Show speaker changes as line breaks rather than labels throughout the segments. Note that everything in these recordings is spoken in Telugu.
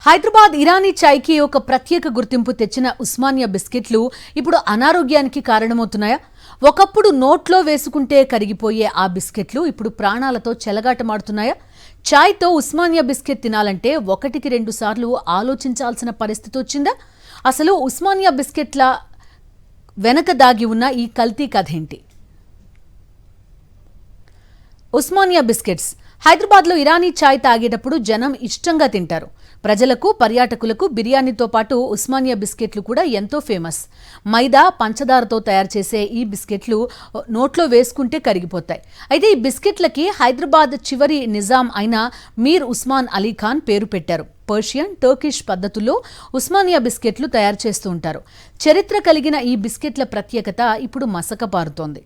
హైదరాబాద్ ఇరానీ చాయ్కి ఒక ప్రత్యేక గుర్తింపు తెచ్చిన ఉస్మానియా బిస్కెట్లు ఇప్పుడు అనారోగ్యానికి కారణమవుతున్నాయా? ఒకప్పుడు నోట్లో వేసుకుంటే కరిగిపోయే ఆ బిస్కెట్లు ఇప్పుడు ప్రాణాలతో చెలగాటమాడుతున్నాయా? చాయ్తో ఉస్మానియా బిస్కెట్ తినాలంటే 1-2 సార్లు ఆలోచించాల్సిన పరిస్థితి వచ్చిందా? అసలు ఉస్మానియా బిస్కెట్ల వెనక దాగి ఉన్న ఈ కల్తీ కథేంటి? ఉస్మానియా బిస్కెట్స్ హైదరాబాద్లో ఇరానీ చాయ్ తాగేటప్పుడు జనం ఇష్టంగా తింటారు. ప్రజలకు, పర్యాటకులకు బిర్యానీతో పాటు ఉస్మానియా బిస్కెట్లు కూడా ఎంతో ఫేమస్. మైదా, పంచదారతో తయారు చేసే ఈ బిస్కెట్లు నోట్లో వేసుకుంటే కరిగిపోతాయి. అయితే ఈ బిస్కెట్లకి హైదరాబాద్ చివరి నిజాం అయిన మీర్ ఉస్మాన్ అలీ ఖాన్ పేరు పెట్టారు. పర్షియన్, టర్కిష్ పద్ధతుల్లో ఉస్మానియా బిస్కెట్లు తయారు చేస్తూ ఉంటారు. చరిత్ర కలిగిన ఈ బిస్కెట్ల ప్రత్యేకత ఇప్పుడు మసకబారుతోంది.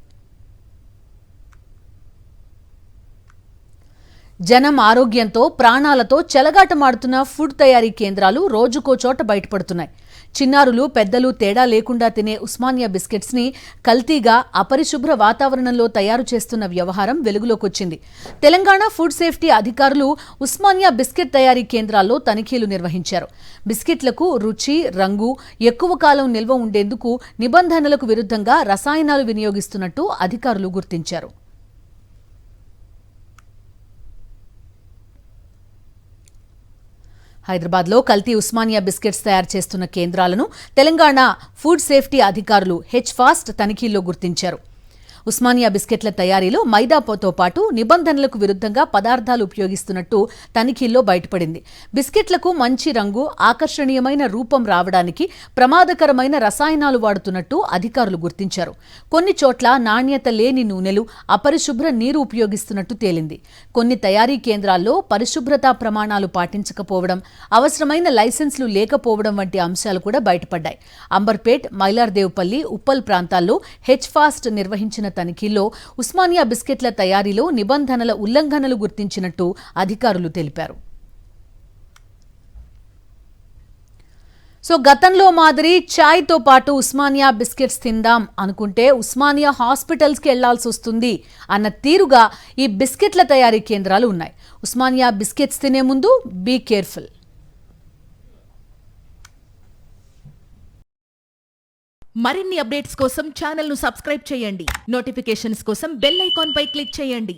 జనం ఆరోగ్యంతో, ప్రాణాలతో చెలగాటమాడుతున్న ఫుడ్ తయారీ కేంద్రాలు రోజుకో చోట బయటపడుతున్నాయి. చిన్నారులు, పెద్దలు తేడా లేకుండా తినే ఉస్మానియా బిస్కెట్స్ ని కల్తీగా, అపరిశుభ్ర వాతావరణంలో తయారు చేస్తున్న వ్యవహారం వెలుగులోకొచ్చింది. తెలంగాణ ఫుడ్ సేఫ్టీ అధికారులు ఉస్మానియా బిస్కెట్ తయారీ కేంద్రాల్లో తనిఖీలు నిర్వహించారు. బిస్కెట్లకు రుచి, రంగు, ఎక్కువ కాలం నిల్వ ఉండేందుకు నిబంధనలకు విరుద్ధంగా రసాయనాలు వినియోగిస్తున్నట్టు అధికారులు గుర్తించారు. హైదరాబాద్లో కల్తీ ఉస్మానియా బిస్కెట్స్ తయారు చేస్తున్న కేంద్రాలను తెలంగాణ ఫుడ్ సేఫ్టీ అధికారులు హెచ్ఫాస్ట్ తనిఖీల్లో గుర్తించారు. ఉస్మానియా బిస్కెట్ల తయారీలో మైదాతో పాటు నిబంధనలకు విరుద్ధంగా పదార్థాలు ఉపయోగిస్తున్నట్టు తనిఖీల్లో బయటపడింది. బిస్కెట్లకు మంచి రంగు, ఆకర్షణీయమైన రూపం రావడానికి ప్రమాదకరమైన రసాయనాలు వాడుతున్నట్టు అధికారులు గుర్తించారు. కొన్ని చోట్ల నాణ్యత లేని నూనెలు, అపరిశుభ్ర నీరు ఉపయోగిస్తున్నట్టు తేలింది. కొన్ని తయారీ కేంద్రాల్లో పరిశుభ్రతా ప్రమాణాలు పాటించకపోవడం, అవసరమైన లైసెన్సులు లేకపోవడం వంటి అంశాలు కూడా బయటపడ్డాయి. అంబర్పేట్, మైలార్దేవ్పల్లి, ఉప్పల్ ప్రాంతాల్లో హెచ్ఫాస్ట్ నిర్వహించిన తనిఖీల్లో ఉస్మానియా బిస్కెట్ల తయారీలో నిబంధనల ఉల్లంఘనలు గుర్తించినట్టు అధికారులు తెలిపారు. గతంలో మాదిరి చాయ్తో పాటు ఉస్మానియా బిస్కెట్స్ తిందాం అనుకుంటే ఉస్మానియా హాస్పిటల్స్కి వెళ్లాల్సి వస్తుంది అన్న తీరుగా ఈ బిస్కెట్ల తయారీ కేంద్రాలు ఉన్నాయి. ఉస్మానియా బిస్కెట్స్ తినే ముందు బీ కేర్ఫుల్.
మరిన్ని అప్డేట్స్ కోసం ఛానల్ ను సబ్స్క్రైబ్ చేయండి. నోటిఫికేషన్స్ కోసం బెల్ ఐకాన్ పై క్లిక్ చేయండి.